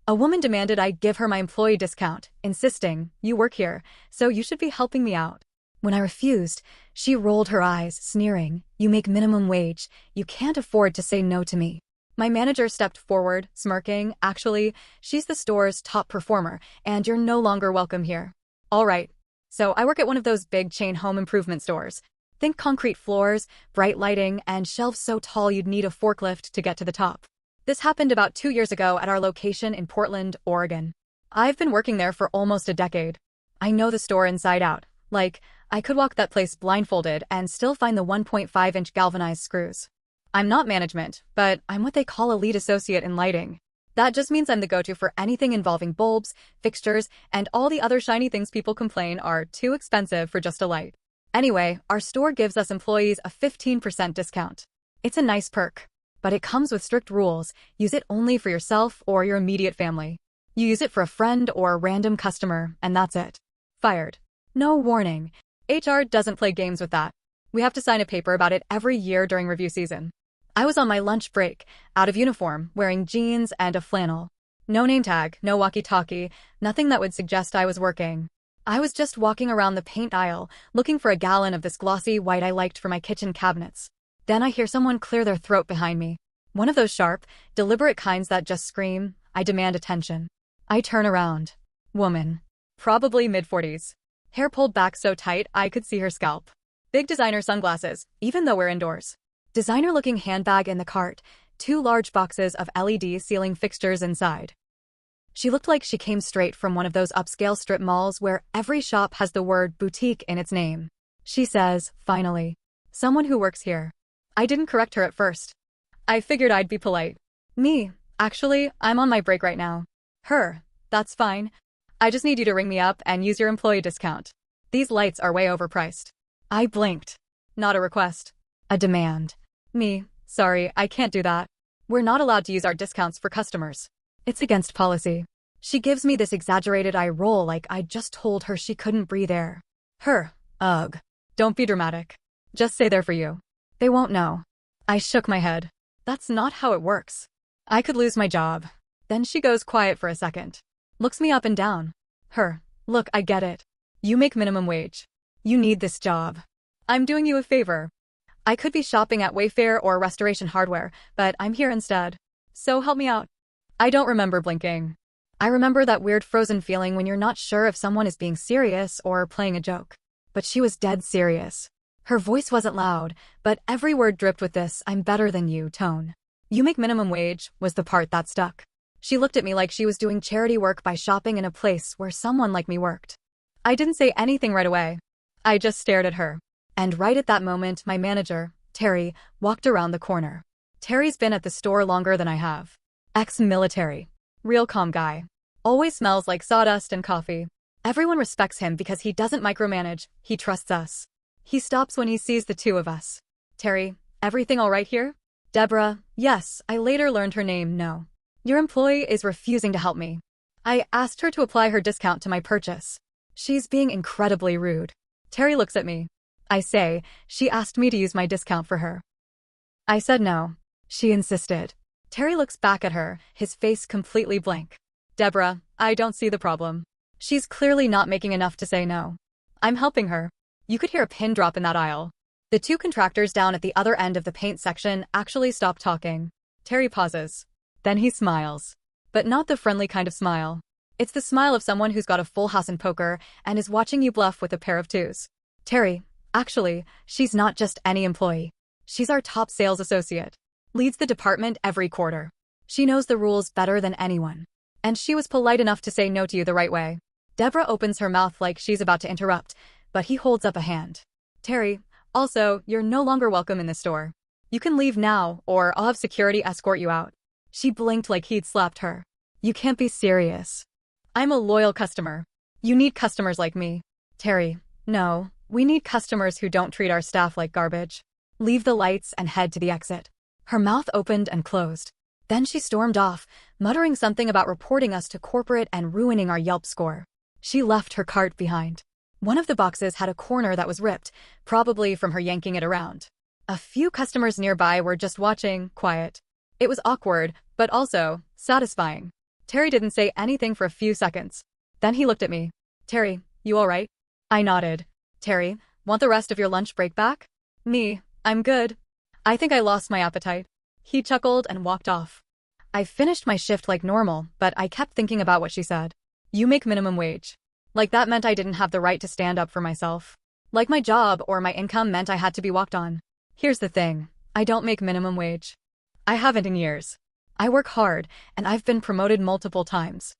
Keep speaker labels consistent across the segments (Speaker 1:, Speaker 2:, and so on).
Speaker 1: A woman demanded I give her my employee discount, insisting, "You work here, so you should be helping me out." When I refused, she rolled her eyes, sneering, "You make minimum wage. You can't afford to say no to me." My manager stepped forward, smirking, "Actually, she's the store's top performer, and you're no longer welcome here." All right. So I work at one of those big chain home improvement stores. Think concrete floors, bright lighting, and shelves so tall you'd need a forklift to get to the top. This happened about 2 years ago at our location in Portland, Oregon. I've been working there for almost a decade. I know the store inside out. Like, I could walk that place blindfolded and still find the 1.5-inch galvanized screws. I'm not management, but I'm what they call a lead associate in lighting. That just means I'm the go-to for anything involving bulbs, fixtures, and all the other shiny things people complain are too expensive for just a light. Anyway, our store gives us employees a 15% discount. It's a nice perk, but it comes with strict rules. Use it only for yourself or your immediate family. You use it for a friend or a random customer, and that's it. Fired. No warning. HR doesn't play games with that. We have to sign a paper about it every year during review season. I was on my lunch break, out of uniform, wearing jeans and a flannel. No name tag, no walkie-talkie, nothing that would suggest I was working. I was just walking around the paint aisle, looking for a gallon of this glossy white I liked for my kitchen cabinets. Then I hear someone clear their throat behind me. One of those sharp, deliberate kinds that just scream, "I demand attention." I turn around. Woman. Probably mid-40s. Hair pulled back so tight I could see her scalp. Big designer sunglasses, even though we're indoors. Designer-looking handbag in the cart, 2 large boxes of LED ceiling fixtures inside. She looked like she came straight from one of those upscale strip malls where every shop has the word boutique in its name. She says, finally, "Someone who works here." I didn't correct her at first. I figured I'd be polite. Me, "Actually, I'm on my break right now." Her, "That's fine. I just need you to ring me up and use your employee discount. These lights are way overpriced." I blinked. Not a request. A demand. Me, "Sorry, I can't do that. We're not allowed to use our discounts for customers. It's against policy." She gives me this exaggerated eye roll like I just told her she couldn't breathe air. Her, "Ugh. Don't be dramatic. Just say they're for you. They won't know." I shook my head. That's not how it works. I could lose my job. Then she goes quiet for a second. Looks me up and down. Her, "Look, I get it. You make minimum wage. You need this job. I'm doing you a favor. I could be shopping at Wayfair or Restoration Hardware, but I'm here instead. So help me out." I don't remember blinking. I remember that weird frozen feeling when you're not sure if someone is being serious or playing a joke. But she was dead serious. Her voice wasn't loud, but every word dripped with this "I'm better than you" tone. "You make minimum wage" was the part that stuck. She looked at me like she was doing charity work by shopping in a place where someone like me worked. I didn't say anything right away. I just stared at her. And right at that moment, my manager, Terry, walked around the corner. Terry's been at the store longer than I have. Ex-military. Real calm guy. Always smells like sawdust and coffee. Everyone respects him because he doesn't micromanage, he trusts us. He stops when he sees the two of us. "Terry, everything all right here?" "Deborah, yes, I later learned her name, no. Your employee is refusing to help me. I asked her to apply her discount to my purchase. She's being incredibly rude." Terry looks at me. I say, "She asked me to use my discount for her." I said no. She insisted. Terry looks back at her, his face completely blank. "Deborah, I don't see the problem. She's clearly not making enough to say no. I'm helping her." You could hear a pin drop in that aisle. The 2 contractors down at the other end of the paint section actually stop talking. Terry pauses. Then he smiles. But not the friendly kind of smile. It's the smile of someone who's got a full house in poker and is watching you bluff with a pair of 2s. "Terry, actually, she's not just any employee. She's our top sales associate. Leads the department every quarter. She knows the rules better than anyone. And she was polite enough to say no to you the right way." Deborah opens her mouth like she's about to interrupt, but he holds up a hand. "Terry, also, you're no longer welcome in this store. You can leave now, or I'll have security escort you out." She blinked like he'd slapped her. "You can't be serious. I'm a loyal customer. You need customers like me." "Terry, no, we need customers who don't treat our staff like garbage. Leave the lights and head to the exit." Her mouth opened and closed. Then she stormed off, muttering something about reporting us to corporate and ruining our Yelp score. She left her cart behind. One of the boxes had a corner that was ripped, probably from her yanking it around. A few customers nearby were just watching, quiet. It was awkward, but also satisfying. Terry didn't say anything for a few seconds. Then he looked at me. Terry, you alright? I nodded. Terry, want the rest of your lunch break back? Me, I'm good. I think I lost my appetite. He chuckled and walked off. I finished my shift like normal, but I kept thinking about what she said. You make minimum wage. Like that meant I didn't have the right to stand up for myself. Like my job or my income meant I had to be walked on. Here's the thing. I don't make minimum wage. I haven't in years. I work hard, and I've been promoted multiple times.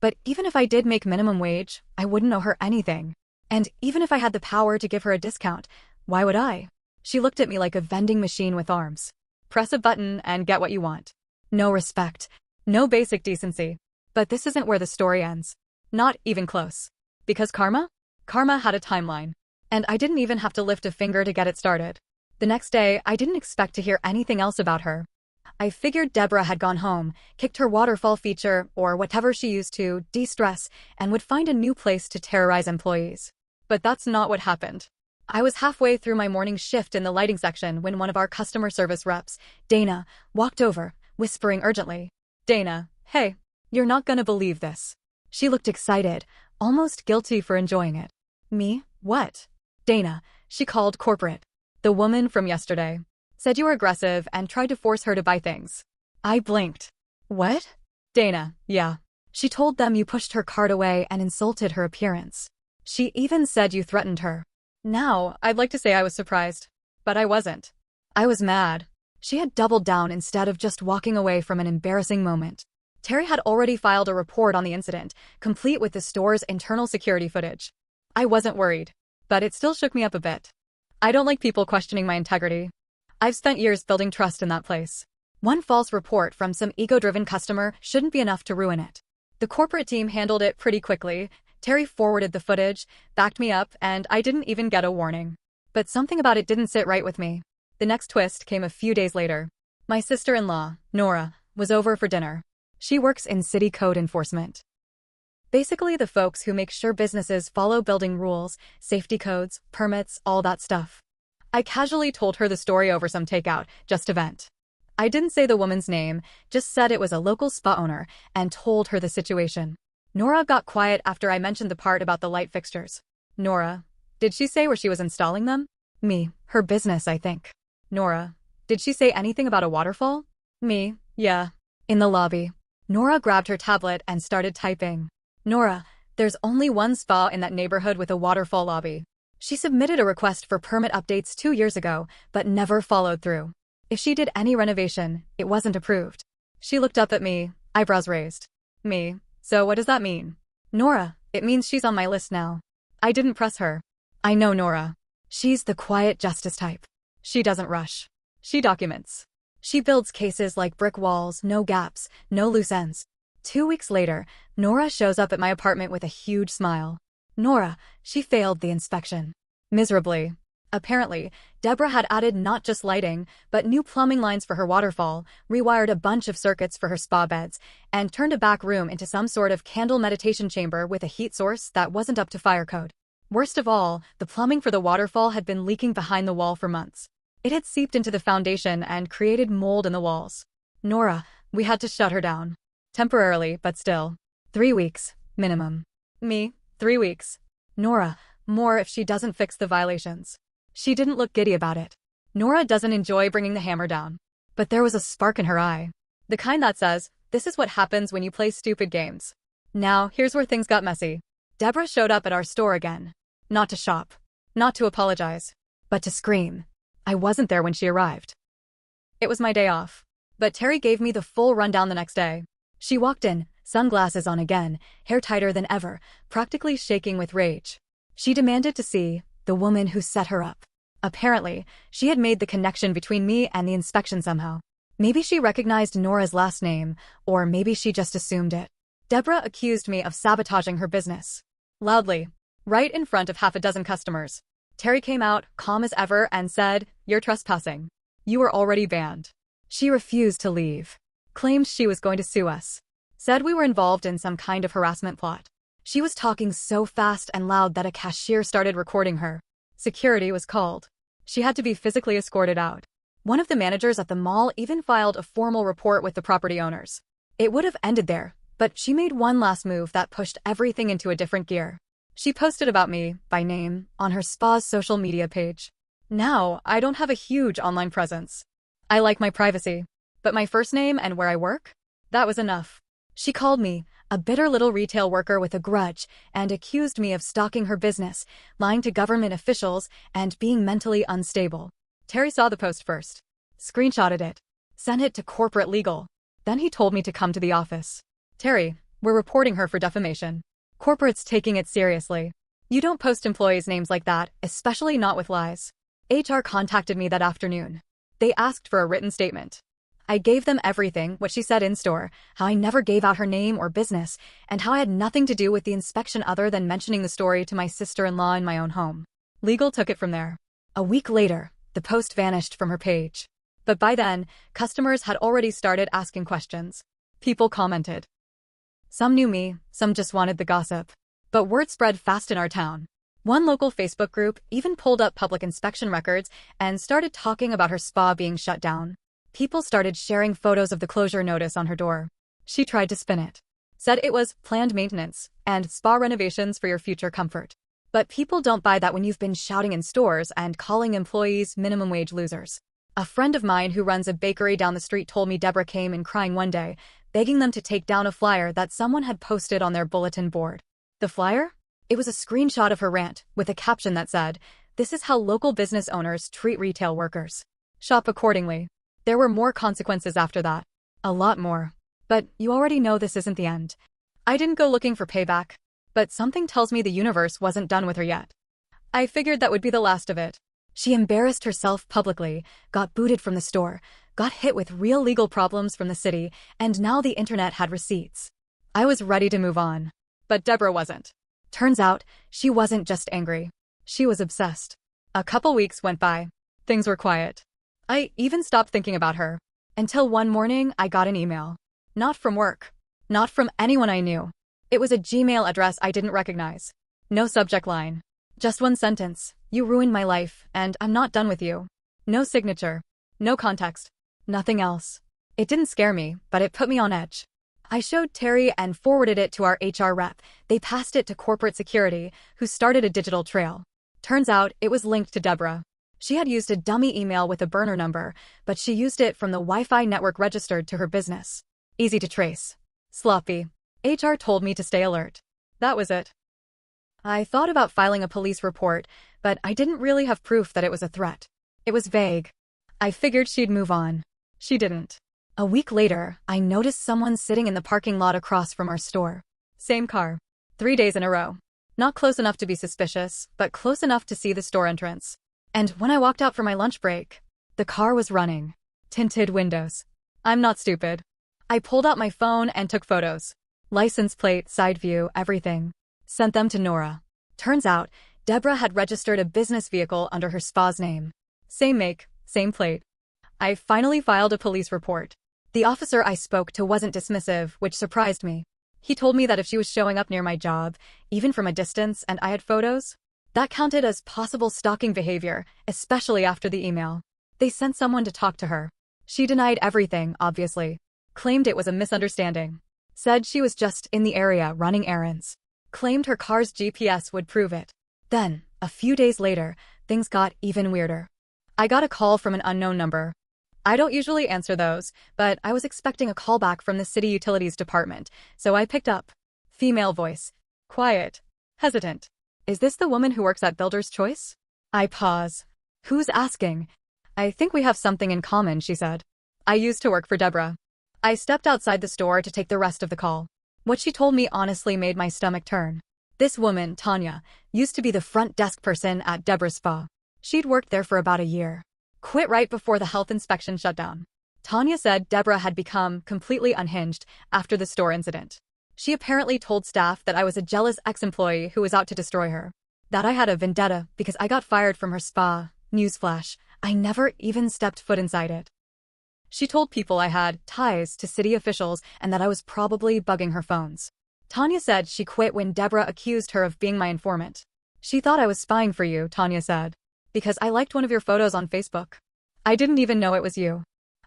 Speaker 1: But even if I did make minimum wage, I wouldn't owe her anything. And even if I had the power to give her a discount, why would I? She looked at me like a vending machine with arms. Press a button and get what you want. No respect. No basic decency. But this isn't where the story ends. Not even close. Because karma? Karma had a timeline. And I didn't even have to lift a finger to get it started. The next day, I didn't expect to hear anything else about her. I figured Deborah had gone home, kicked her waterfall feature, or whatever she used to, de-stress, and would find a new place to terrorize employees. But that's not what happened. I was halfway through my morning shift in the lighting section when one of our customer service reps, Dana, walked over, whispering urgently. Dana, hey, you're not gonna believe this. She looked excited, almost guilty for enjoying it. Me? What? Dana, she called corporate. The woman from yesterday. Said you were aggressive and tried to force her to buy things. I blinked. What? Dana, yeah. She told them you pushed her cart away and insulted her appearance. She even said you threatened her. Now, I'd like to say I was surprised. But I wasn't. I was mad. She had doubled down instead of just walking away from an embarrassing moment. Terry had already filed a report on the incident, complete with the store's internal security footage. I wasn't worried. But it still shook me up a bit. I don't like people questioning my integrity. I've spent years building trust in that place. One false report from some ego-driven customer shouldn't be enough to ruin it. The corporate team handled it pretty quickly. Terry forwarded the footage, backed me up, and I didn't even get a warning. But something about it didn't sit right with me. The next twist came a few days later. My sister-in-law, Nora, was over for dinner. She works in city code enforcement. Basically the folks who make sure businesses follow building rules, safety codes, permits, all that stuff. I casually told her the story over some takeout, just to vent. I didn't say the woman's name, just said it was a local spa owner, and told her the situation. Nora got quiet after I mentioned the part about the light fixtures. Nora, did she say where she was installing them? Me, her business, I think. Nora, did she say anything about a waterfall? Me, yeah. In the lobby. Nora grabbed her tablet and started typing. Nora, there's only one spa in that neighborhood with a waterfall lobby. She submitted a request for permit updates 2 years ago, but never followed through. If she did any renovation, it wasn't approved. She looked up at me, eyebrows raised. Me, so what does that mean? Nora, it means she's on my list now. I didn't press her. I know Nora. She's the quiet justice type. She doesn't rush. She documents. She builds cases like brick walls, no gaps, no loose ends. 2 weeks later, Nora shows up at my apartment with a huge smile. Nora, she failed the inspection. Miserably. Apparently, Deborah had added not just lighting, but new plumbing lines for her waterfall, rewired a bunch of circuits for her spa beds, and turned a back room into some sort of candle meditation chamber with a heat source that wasn't up to fire code. Worst of all, the plumbing for the waterfall had been leaking behind the wall for months. It had seeped into the foundation and created mold in the walls. Nora, we had to shut her down. Temporarily, but still. 3 weeks, minimum. Me, 3 weeks. Nora, more if she doesn't fix the violations. She didn't look giddy about it. Nora doesn't enjoy bringing the hammer down. But there was a spark in her eye. The kind that says, this is what happens when you play stupid games. Now, here's where things got messy. Deborah showed up at our store again. Not to shop. Not to apologize. But to scream. I wasn't there when she arrived. It was my day off. But Terry gave me the full rundown the next day. She walked in, sunglasses on again, hair tighter than ever, practically shaking with rage. She demanded to see the woman who set her up. Apparently, she had made the connection between me and the inspection somehow. Maybe she recognized Nora's last name, or maybe she just assumed it. Deborah accused me of sabotaging her business. Loudly. Right in front of half a dozen customers. Terry came out, calm as ever, and said, "You're trespassing. You were already banned." She refused to leave. Claimed she was going to sue us. Said we were involved in some kind of harassment plot. She was talking so fast and loud that a cashier started recording her. Security was called. She had to be physically escorted out. One of the managers at the mall even filed a formal report with the property owners. It would have ended there, But she made one last move that pushed everything into a different gear. She posted about me, by name, on her spa's social media page. Now, I don't have a huge online presence. I like my privacy. But my first name and where I work? That was enough. She called me a bitter little retail worker with a grudge and accused me of stalking her business, lying to government officials, and being mentally unstable. Terry saw the post first, screenshotted it, sent it to corporate legal. Then he told me to come to the office. Terry, we're reporting her for defamation. Corporate's taking it seriously. You don't post employees' names like that, especially not with lies. HR contacted me that afternoon. They asked for a written statement. I gave them everything, what she said in store, how I never gave out her name or business, and how I had nothing to do with the inspection other than mentioning the story to my sister-in-law in my own home. Legal took it from there. A week later, the post vanished from her page. But by then, customers had already started asking questions. People commented. Some knew me, some just wanted the gossip. But word spread fast in our town. One local Facebook group even pulled up public inspection records and started talking about her spa being shut down. People started sharing photos of the closure notice on her door. She tried to spin it. Said it was planned maintenance and spa renovations for your future comfort. But people don't buy that when you've been shouting in stores and calling employees minimum wage losers. A friend of mine who runs a bakery down the street told me Deborah came in crying one day, begging them to take down a flyer that someone had posted on their bulletin board. The flyer? It was a screenshot of her rant, with a caption that said, "This is how local business owners treat retail workers. Shop accordingly." There were more consequences after that. A lot more. But you already know this isn't the end. I didn't go looking for payback. But something tells me the universe wasn't done with her yet. I figured that would be the last of it. She embarrassed herself publicly, got booted from the store, got hit with real legal problems from the city, and now the internet had receipts. I was ready to move on. But Deborah wasn't. Turns out, she wasn't just angry. She was obsessed. A couple weeks went by. Things were quiet. I even stopped thinking about her. Until one morning, I got an email. Not from work. Not from anyone I knew. It was a Gmail address I didn't recognize. No subject line. Just one sentence. "You ruined my life, and I'm not done with you." No signature. No context. Nothing else. It didn't scare me, but it put me on edge. I showed Terry and forwarded it to our HR rep. They passed it to corporate security, who started a digital trail. Turns out, it was linked to Deborah. She had used a dummy email with a burner number, but she used it from the Wi-Fi network registered to her business. Easy to trace. Sloppy. HR told me to stay alert. That was it. I thought about filing a police report, but I didn't really have proof that it was a threat. It was vague. I figured she'd move on. She didn't. A week later, I noticed someone sitting in the parking lot across from our store. Same car. 3 days in a row. Not close enough to be suspicious, but close enough to see the store entrance. And when I walked out for my lunch break, the car was running. Tinted windows. I'm not stupid. I pulled out my phone and took photos. License plate, side view, everything. Sent them to Nora. Turns out, Deborah had registered a business vehicle under her spa's name. Same make, same plate. I finally filed a police report. The officer I spoke to wasn't dismissive, which surprised me. He told me that if she was showing up near my job, even from a distance, and I had photos, that counted as possible stalking behavior, especially after the email. They sent someone to talk to her. She denied everything, obviously. Claimed it was a misunderstanding. Said she was just in the area running errands. Claimed her car's GPS would prove it. Then, a few days later, things got even weirder. I got a call from an unknown number. I don't usually answer those, but I was expecting a call back from the city utilities department, so I picked up. Female voice. Quiet. Hesitant. Is this the woman who works at Builder's Choice? I pause. Who's asking? I think we have something in common, she said. I used to work for Deborah. I stepped outside the store to take the rest of the call. What she told me honestly made my stomach turn. This woman, Tanya, used to be the front desk person at Deborah's spa. She'd worked there for about a year. Quit right before the health inspection shut down. Tanya said Deborah had become completely unhinged after the store incident. She apparently told staff that I was a jealous ex-employee who was out to destroy her. That I had a vendetta because I got fired from her spa. Newsflash, I never even stepped foot inside it. She told people I had ties to city officials and that I was probably bugging her phones. Tanya said she quit when Deborah accused her of being my informant. She thought I was spying for you, Tanya said. Because I liked one of your photos on Facebook. I didn't even know it was you.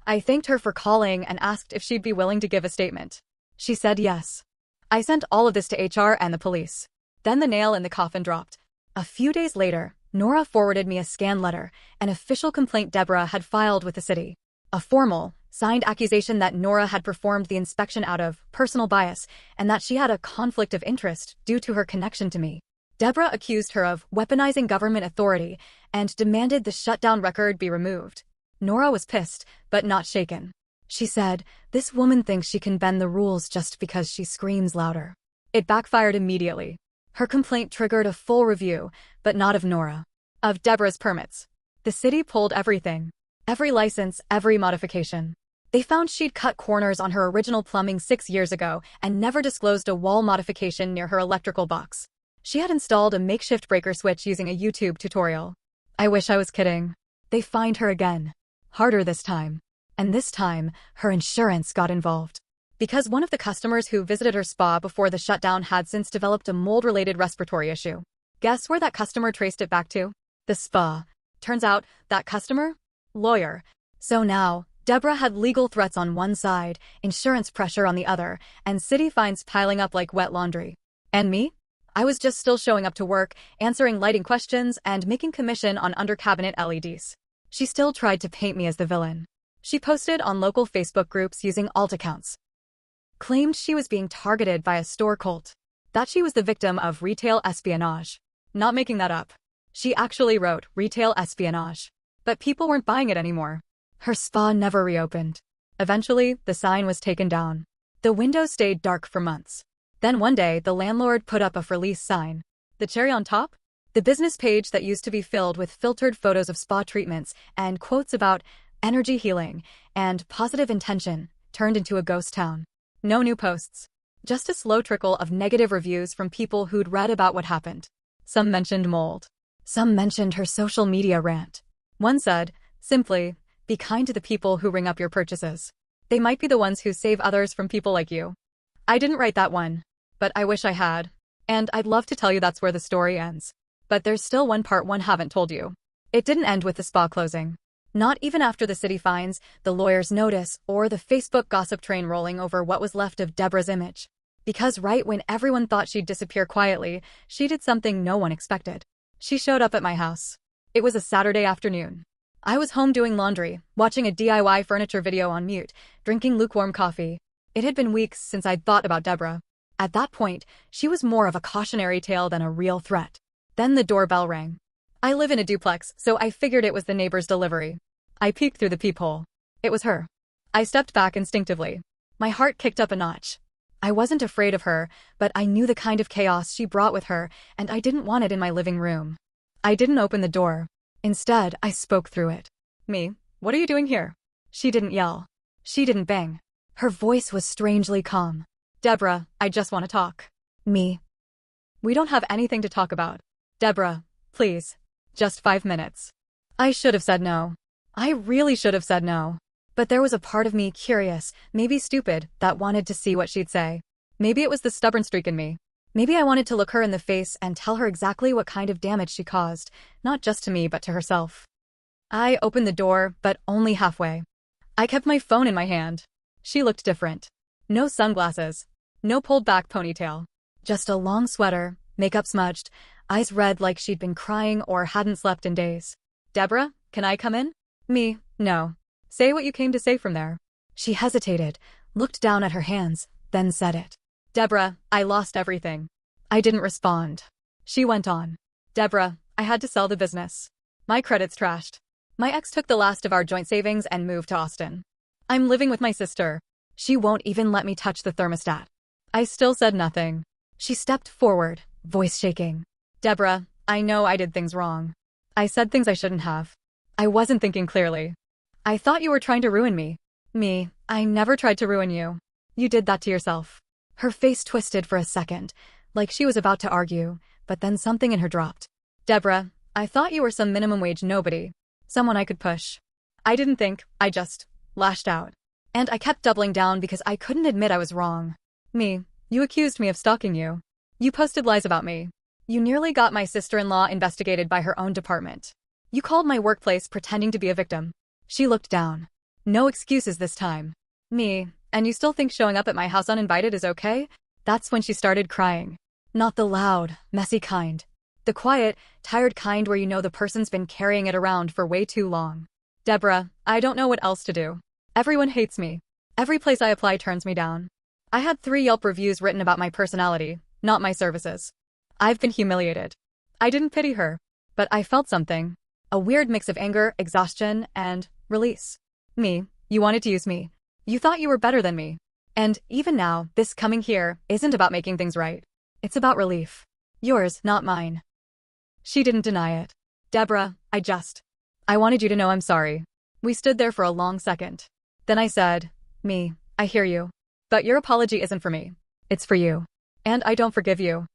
Speaker 1: I thanked her for calling and asked if she'd be willing to give a statement. She said yes. I sent all of this to HR and the police. Then the nail in the coffin dropped. A few days later, Nora forwarded me a scanned letter, an official complaint Deborah had filed with the city. A formal, signed accusation that Nora had performed the inspection out of personal bias and that she had a conflict of interest due to her connection to me. Deborah accused her of weaponizing government authority and demanded the shutdown record be removed. Nora was pissed, but not shaken. She said, "This woman thinks she can bend the rules just because she screams louder." It backfired immediately. Her complaint triggered a full review, but not of Nora. Of Deborah's permits. The city pulled everything. Every license, every modification. They found she'd cut corners on her original plumbing 6 years ago and never disclosed a wall modification near her electrical box. She had installed a makeshift breaker switch using a YouTube tutorial. I wish I was kidding. They fined her again. Harder this time. And this time, her insurance got involved. Because one of the customers who visited her spa before the shutdown had since developed a mold-related respiratory issue. Guess where that customer traced it back to? The spa. Turns out, that customer? Lawyer. So now, Deborah had legal threats on one side, insurance pressure on the other, and city fines piling up like wet laundry. And me? I was just still showing up to work, answering lighting questions, and making commission on under-cabinet LEDs. She still tried to paint me as the villain. She posted on local Facebook groups using alt accounts. Claimed she was being targeted by a store cult. That she was the victim of retail espionage. Not making that up. She actually wrote retail espionage. But people weren't buying it anymore. Her spa never reopened. Eventually, the sign was taken down. The window stayed dark for months. Then one day, the landlord put up a for lease sign. The cherry on top? The business page that used to be filled with filtered photos of spa treatments and quotes about energy healing and positive intention turned into a ghost town. No new posts. Just a slow trickle of negative reviews from people who'd read about what happened. Some mentioned mold. Some mentioned her social media rant. One said, simply, be kind to the people who ring up your purchases. They might be the ones who save others from people like you. I didn't write that one, but I wish I had. And I'd love to tell you that's where the story ends. But there's still one part one haven't told you. It didn't end with the spa closing. Not even after the city fines, the lawyer's notice, or the Facebook gossip train rolling over what was left of Deborah's image. Because right when everyone thought she'd disappear quietly, she did something no one expected. She showed up at my house. It was a Saturday afternoon. I was home doing laundry, watching a DIY furniture video on mute, drinking lukewarm coffee. It had been weeks since I'd thought about Deborah. At that point, she was more of a cautionary tale than a real threat. Then the doorbell rang. I live in a duplex, so I figured it was the neighbor's delivery. I peeked through the peephole. It was her. I stepped back instinctively. My heart kicked up a notch. I wasn't afraid of her, but I knew the kind of chaos she brought with her, and I didn't want it in my living room. I didn't open the door. Instead, I spoke through it. Me, what are you doing here? She didn't yell. She didn't bang. Her voice was strangely calm. Deborah, I just want to talk. Me. We don't have anything to talk about. Deborah, please. Just 5 minutes. I should have said no. I really should have said no. But there was a part of me curious, maybe stupid, that wanted to see what she'd say. Maybe it was the stubborn streak in me. Maybe I wanted to look her in the face and tell her exactly what kind of damage she caused, not just to me but to herself. I opened the door, but only halfway. I kept my phone in my hand. She looked different. No sunglasses. No pulled-back ponytail. Just a long sweater, makeup smudged, eyes red like she'd been crying or hadn't slept in days. Deborah, can I come in? Me, no. Say what you came to say from there. She hesitated, looked down at her hands, then said it. Deborah, I lost everything. I didn't respond. She went on. Deborah, I had to sell the business. My credit's trashed. My ex took the last of our joint savings and moved to Austin. I'm living with my sister. She won't even let me touch the thermostat. I still said nothing. She stepped forward, voice shaking. Deborah, I know I did things wrong. I said things I shouldn't have. I wasn't thinking clearly. I thought you were trying to ruin me. Me, I never tried to ruin you. You did that to yourself. Her face twisted for a second, like she was about to argue, but then something in her dropped. Deborah, I thought you were some minimum wage nobody. Someone I could push. I didn't think, I just lashed out. And I kept doubling down because I couldn't admit I was wrong. Me, you accused me of stalking you. You posted lies about me. You nearly got my sister-in-law investigated by her own department. You called my workplace pretending to be a victim. She looked down. No excuses this time. Me, And you still think showing up at my house uninvited is okay? That's when she started crying. Not the loud, messy kind. The quiet, tired kind where you know the person's been carrying it around for way too long. Deborah, I don't know what else to do. Everyone hates me. Every place I apply turns me down. I had 3 Yelp reviews written about my personality, not my services. I've been humiliated. I didn't pity her, but I felt something. A weird mix of anger, exhaustion, and release. Me, you wanted to use me. You thought you were better than me. And even now, this coming here isn't about making things right. It's about relief. Yours, not mine. She didn't deny it. Deborah, I wanted you to know I'm sorry. We stood there for a long second. Then I said, Me, I hear you. But your apology isn't for me. It's for you. And I don't forgive you.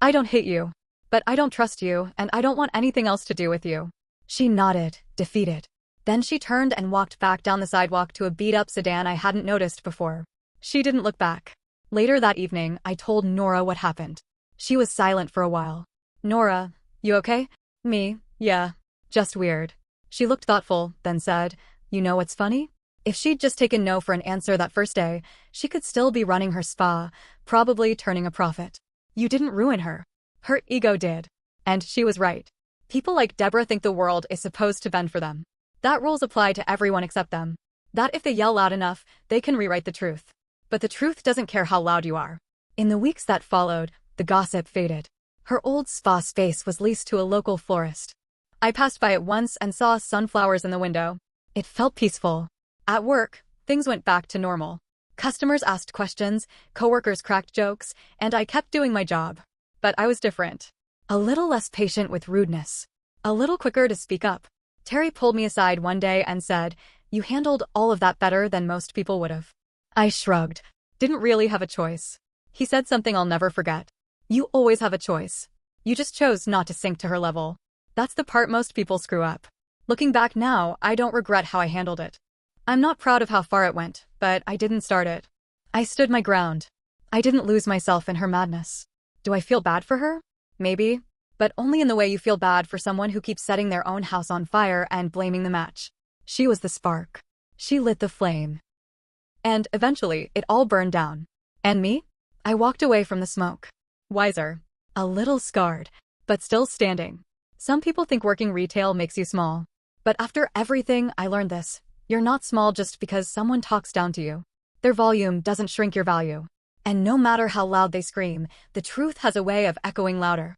Speaker 1: I don't hate you. But I don't trust you, and I don't want anything else to do with you. She nodded, defeated. Then she turned and walked back down the sidewalk to a beat-up sedan I hadn't noticed before. She didn't look back. Later that evening, I told Nora what happened. She was silent for a while. Nora, you okay? Me, yeah. Just weird. She looked thoughtful, then said, You know what's funny? If she'd just taken no for an answer that first day, she could still be running her spa, probably turning a profit. You didn't ruin her. Her ego did. And she was right. People like Deborah think the world is supposed to bend for them. That rules apply to everyone except them. That if they yell loud enough, they can rewrite the truth. But the truth doesn't care how loud you are. In the weeks that followed, the gossip faded. Her old spa space was leased to a local florist. I passed by it once and saw sunflowers in the window. It felt peaceful. At work, things went back to normal. Customers asked questions, coworkers cracked jokes, and I kept doing my job. But I was different. A little less patient with rudeness. A little quicker to speak up. Terry pulled me aside one day and said, You handled all of that better than most people would have. I shrugged. Didn't really have a choice. He said something I'll never forget. You always have a choice. You just chose not to sink to her level. That's the part most people screw up. Looking back now, I don't regret how I handled it. I'm not proud of how far it went, but I didn't start it. I stood my ground. I didn't lose myself in her madness. Do I feel bad for her? Maybe. But only in the way you feel bad for someone who keeps setting their own house on fire and blaming the match. She was the spark. She lit the flame. And eventually, it all burned down. And me? I walked away from the smoke. Wiser. A little scarred, but still standing. Some people think working retail makes you small. But after everything, I learned this. You're not small just because someone talks down to you. Their volume doesn't shrink your value. And no matter how loud they scream, the truth has a way of echoing louder.